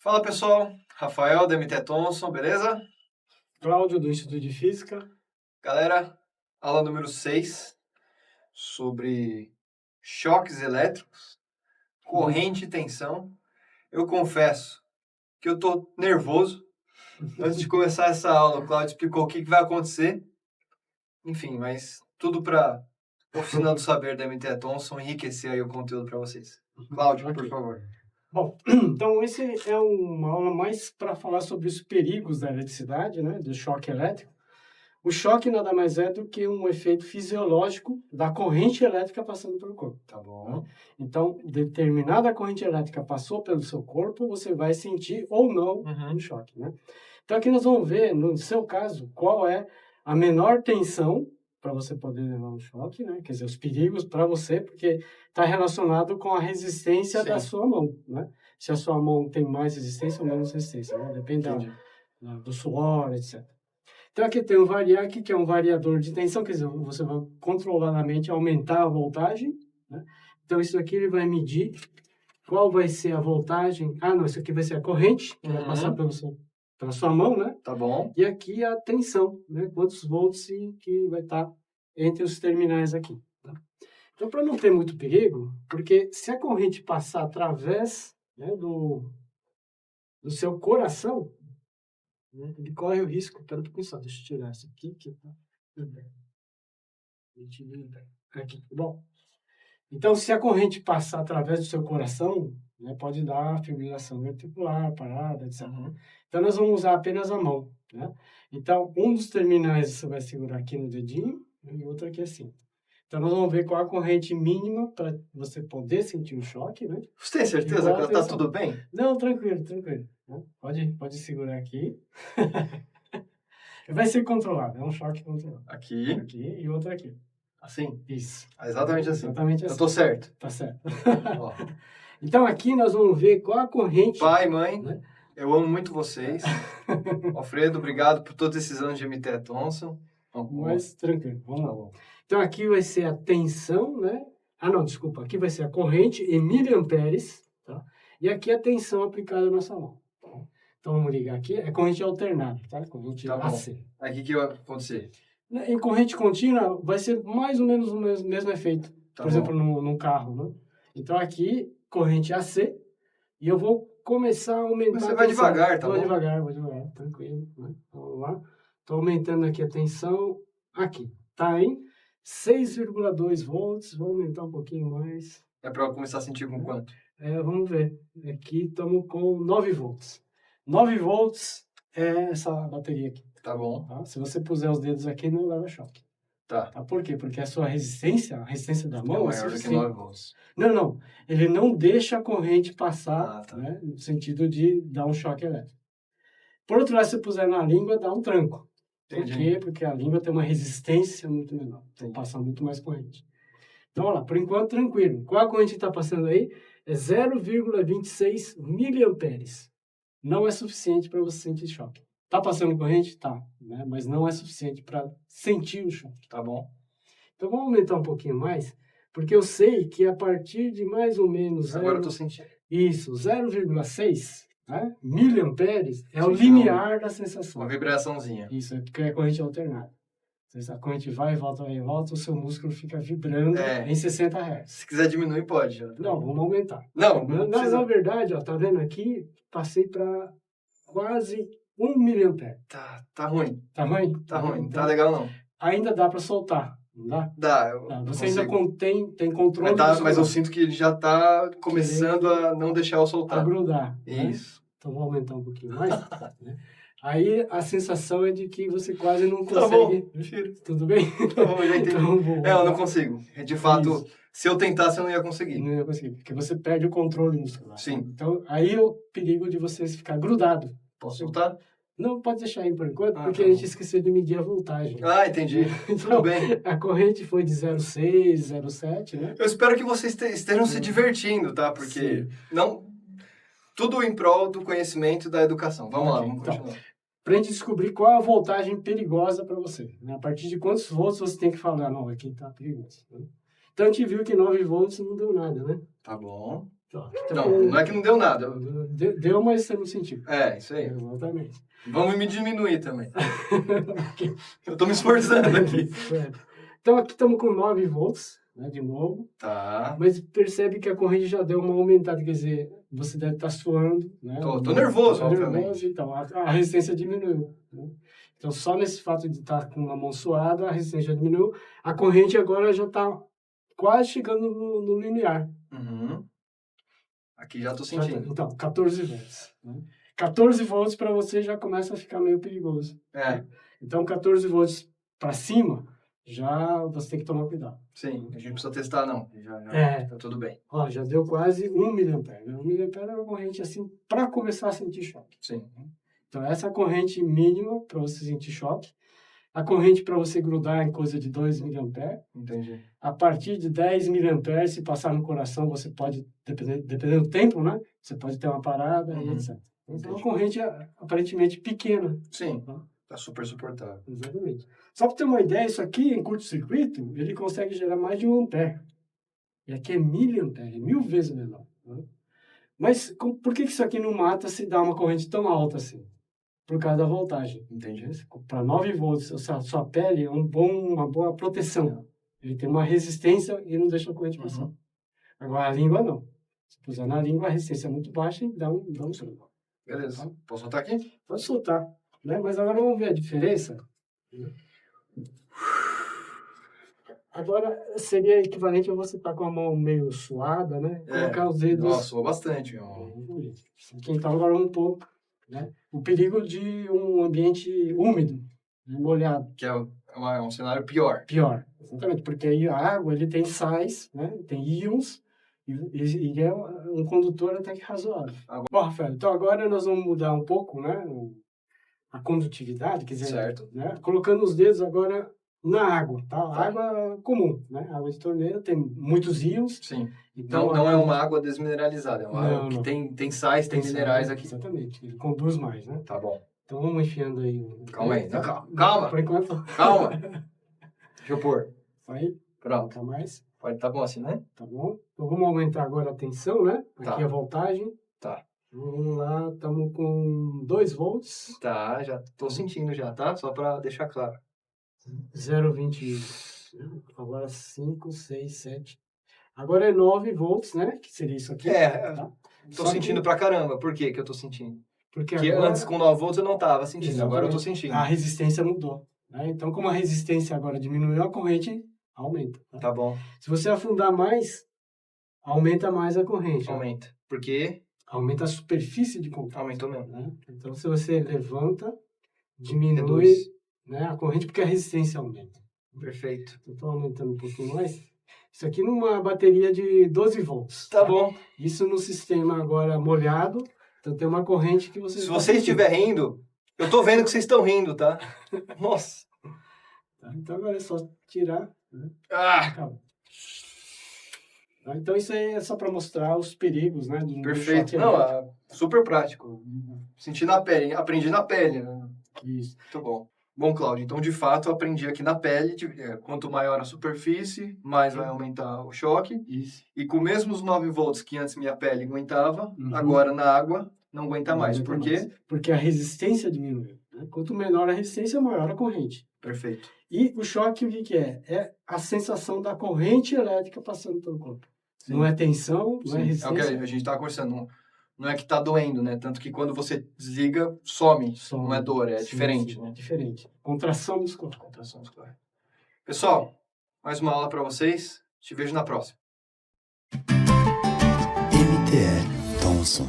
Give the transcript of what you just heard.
Fala pessoal, Rafael da MT Thompson, beleza? Cláudio, do Instituto de Física. Galera, aula número 6 sobre choques elétricos, corrente e tensão. Eu confesso que eu tô nervoso. Antes de começar essa aula, o Cláudio explicou o que vai acontecer. Enfim, mas tudo para Oficina do Saber da MT Thompson enriquecer aí o conteúdo para vocês. Cláudio, por favor. Bom, então esse é uma aula mais para falar sobre os perigos da eletricidade, né, do choque elétrico. O choque nada mais é do que um efeito fisiológico da corrente elétrica passando pelo corpo. Tá bom. Então, determinada corrente elétrica passou pelo seu corpo, você vai sentir ou não um choque, né? Então aqui nós vamos ver, no seu caso, qual é a menor tensão para você poder levar um choque, né? Quer dizer, os perigos para você, porque está relacionado com a resistência da sua mão, né? Se a sua mão tem mais resistência ou menos resistência, né? Depende do suor, etc. Então aqui tem um variac, que é um variador de tensão, quer dizer, você vai controladamente aumentar a voltagem, né? Então isso aqui ele vai medir qual vai ser a voltagem. Ah, não, isso aqui vai ser a corrente, que vai passar pela sua mão, né? Tá bom. E aqui a tensão, né? Quantos volts que vai estar entre os terminais aqui. Tá? Então, para não ter muito perigo, porque se a corrente passar através, né, do seu coração, né, ele corre o risco. Pera um pouquinho só, deixa eu tirar isso aqui. Aqui. Bom, então se a corrente passar através do seu coração, né, pode dar fibrilação ventricular, parada, etc. Então, nós vamos usar apenas a mão, né? Então, um dos terminais você vai segurar aqui no dedinho e outro aqui assim. Então, nós vamos ver qual a corrente mínima para você poder sentir o choque, né? Você tem certeza que tá tudo bem? Não, tranquilo. Né? Pode segurar aqui. Vai ser controlado, é um choque controlado. Aqui e outro aqui. Assim? Isso. Exatamente assim. Exatamente assim. Eu tô certo. Tá certo. Então, aqui nós vamos ver qual a corrente... Pai, mãe, né? Eu amo muito vocês. Alfredo, obrigado por todos esses anos de MT Thompson. Mas tranquilo, vamos lá. Então, aqui vai ser a tensão, né? Ah, não, desculpa. Aqui vai ser a corrente em miliamperes, tá? E aqui a tensão aplicada na sua mão. Tá? Então, vamos ligar aqui. É corrente alternada, tá? Corrente AC. Aqui que vai acontecer? Em corrente contínua, vai ser mais ou menos o mesmo efeito. Tá por exemplo, num carro, né? Então, aqui, corrente AC. E eu vou começar a aumentar. Você vai devagar, tá bom? Vou devagar, tranquilo. Né? Vamos lá. Estou aumentando aqui a tensão. Aqui. Tá em 6,2 volts. Vou aumentar um pouquinho mais. É para eu começar a sentir com quanto? Vamos ver. Aqui estamos com 9 volts. 9 volts é essa bateria aqui. Tá bom. Tá? Se você puser os dedos aqui, não leva choque. Tá. Por quê? Porque a sua resistência, a resistência da mão... É maior do que 9 volts. Não. Ele não deixa a corrente passar, né, no sentido de dar um choque elétrico. Por outro lado, se você puser na língua, dá um tranco. Entendi. Por quê? Porque a língua tem uma resistência muito menor. Então, passa muito mais corrente. Então, olha lá, por enquanto, tranquilo. Qual a corrente que está passando aí? É 0,26 miliamperes. Não é suficiente para você sentir choque. Está passando corrente? Tá. Né? Mas não é suficiente para sentir o choque. Tá bom. Então, vamos aumentar um pouquinho mais, porque eu sei que a partir de mais ou menos... Agora eu estou sentindo. Isso, 0,6 né, miliamperes é o limiar da sensação. Uma vibraçãozinha. Isso, é porque é a corrente alternada. A corrente vai e volta, o seu músculo fica vibrando em 60 Hz. Se quiser diminuir, pode. Não, vamos aumentar. Não na verdade, ó, tá vendo aqui? Passei para quase 1 miliampere. Tá ruim. Tá ruim? Tá ruim, não tá legal não. Ainda dá para soltar, não dá? Dá. Você ainda tem controle. Mas eu sinto que ele já tá começando a não deixar eu soltar. A grudar. Isso. Né? Então vou aumentar um pouquinho mais. Né? Aí a sensação é de que você quase não consegue. Tá bom, prefiro. Tudo bem? Tá bom, já entendi. Então, eu não consigo. De fato, se eu tentasse, eu não ia conseguir. Não ia conseguir, porque você perde o controle muscular. Sim. Então, aí é o perigo de você ficar grudado. Posso soltar? Não, pode deixar aí por enquanto, porque a gente esqueceu de medir a voltagem. Entendi. Então, tudo bem. A corrente foi de 0,6, 0,7, né? Eu espero que vocês estejam se divertindo, tá? Porque tudo em prol do conhecimento e da educação. Vamos lá, vamos continuar. Para a gente descobrir qual a voltagem perigosa para você. Né? A partir de quantos volts você tem que falar, não, aqui está perigoso. Né? Então, a gente viu que 9 volts não deu nada, né? Tá bom. Não é que não deu nada. Deu, mas você não sentiu. Isso aí. Exatamente. Vamos me diminuir também. Eu tô me esforçando aqui. Então aqui estamos com 9 volts, né, de novo. Tá. Mas percebe que a corrente já deu uma aumentada, quer dizer, você deve estar suando, né? Tô nervoso, obviamente. Então a resistência diminuiu, né? Então só nesse fato de estar com a mão suada, a resistência diminuiu. A corrente agora já está quase chegando no linear. Uhum. Aqui já tô sentindo. Então, 14 volts. Né? 14 volts para você já começa a ficar meio perigoso. Né? Então, 14 volts para cima, já você tem que tomar cuidado. Sim, a gente precisa testar, não. Já tá tudo bem. Ó, já deu quase 1 mA. 1 mA é uma corrente assim, para começar a sentir choque. Sim. Então, essa é a corrente mínima para você sentir choque. A corrente para você grudar em coisa de 2 mA. Entendi. A partir de 10 mA, se passar no coração, você pode, dependendo do tempo, né? Você pode ter uma parada, etc. Então, é uma corrente aparentemente pequena. Sim, tá super suportável. Exatamente. Só para ter uma ideia, isso aqui em curto-circuito, ele consegue gerar mais de 1 ampere. E aqui é miliampere, é 1000 vezes menor. Né? Mas por que isso aqui não mata se dá uma corrente tão alta assim? Por causa da voltagem. Entendi. Para 9 volts, a sua pele é uma boa proteção. Ele tem uma resistência e não deixa a corrente passar. Agora, a língua não. Se puser na língua, a resistência é muito baixa e dá um som. Beleza. Tá? Posso soltar aqui? Pode soltar. Né? Mas agora vamos ver a diferença. Agora, seria equivalente a você estar com a mão meio suada, né? Colocar os dedos... Nossa, suou bastante. Aqui, então, agora um pouco. Né? O perigo de um ambiente úmido, né? Molhado. Que é um cenário pior. Pior, exatamente. Porque aí a água ele tem sais, né? Tem íons, e é um condutor até que razoável. Bom, Rafael, então agora nós vamos mudar um pouco, né? A condutividade, quer dizer, certo. Né? Colocando os dedos agora na água, tá? Água comum, né? Água de torneira tem muitos íons. Sim. Então, não é uma água desmineralizada, é uma água que tem sais, tem minerais aqui. Exatamente, ele conduz mais, né? Tá bom. Então vamos enfiando aí. Calma aí, calma. Por enquanto. Calma. Deixa eu pôr. Aí. Pronto. Tá mais? Tá bom assim, né? Tá bom. Então vamos aumentar agora a tensão, né? Aqui a voltagem. Tá. Vamos lá, estamos com 2 volts. Tá, já tô sentindo já, tá? Só para deixar claro. 0,20. Agora 5, 6, 7. Agora é 9 volts, né? Que seria isso aqui. Tá? Tô sentindo pra caramba. Por que eu tô sentindo? Porque agora... antes com 9 volts eu não tava sentindo, exatamente. Agora eu tô sentindo. A resistência mudou. Né? Então, como a resistência agora diminuiu, a corrente aumenta. Tá bom. Se você afundar mais, aumenta mais a corrente. Aumenta. Por quê? Aumenta a superfície de contato. Aumentou mesmo. Né? Então, se você levanta, diminui, né, a corrente, porque a resistência aumenta. Perfeito. Estou aumentando um pouquinho mais. Isso aqui numa bateria de 12 volts. Tá bom. Isso no sistema agora molhado. Então, tem uma corrente que você... Se você estiver rindo, eu tô vendo que vocês estão rindo, tá? Nossa. Tá, então, agora é só tirar. Né? Acabou. Então, isso aí é só para mostrar os perigos, né? Perfeito. Não, super prático. Senti na pele, aprendi na pele. Né? Isso. Muito bom. Bom, Cláudio, então, de fato, eu aprendi aqui na pele. Quanto maior a superfície, mais vai aumentar o choque. Isso. E com mesmo os 9 volts que antes minha pele aguentava, agora na água não aguenta mais. Por quê? Porque a resistência diminuiu. Né? Quanto menor a resistência, maior a corrente. Perfeito. E o choque, o que é? É a sensação da corrente elétrica passando pelo corpo. Sim. Não é tensão, não é resistência. É o que a gente estava conversando. Não é que está doendo, né? Tanto que quando você desliga, some. Não é dor, é diferente. Sim, né? É diferente. Contração muscular. Contração muscular. Pessoal, mais uma aula para vocês. Te vejo na próxima. MTE Thomson.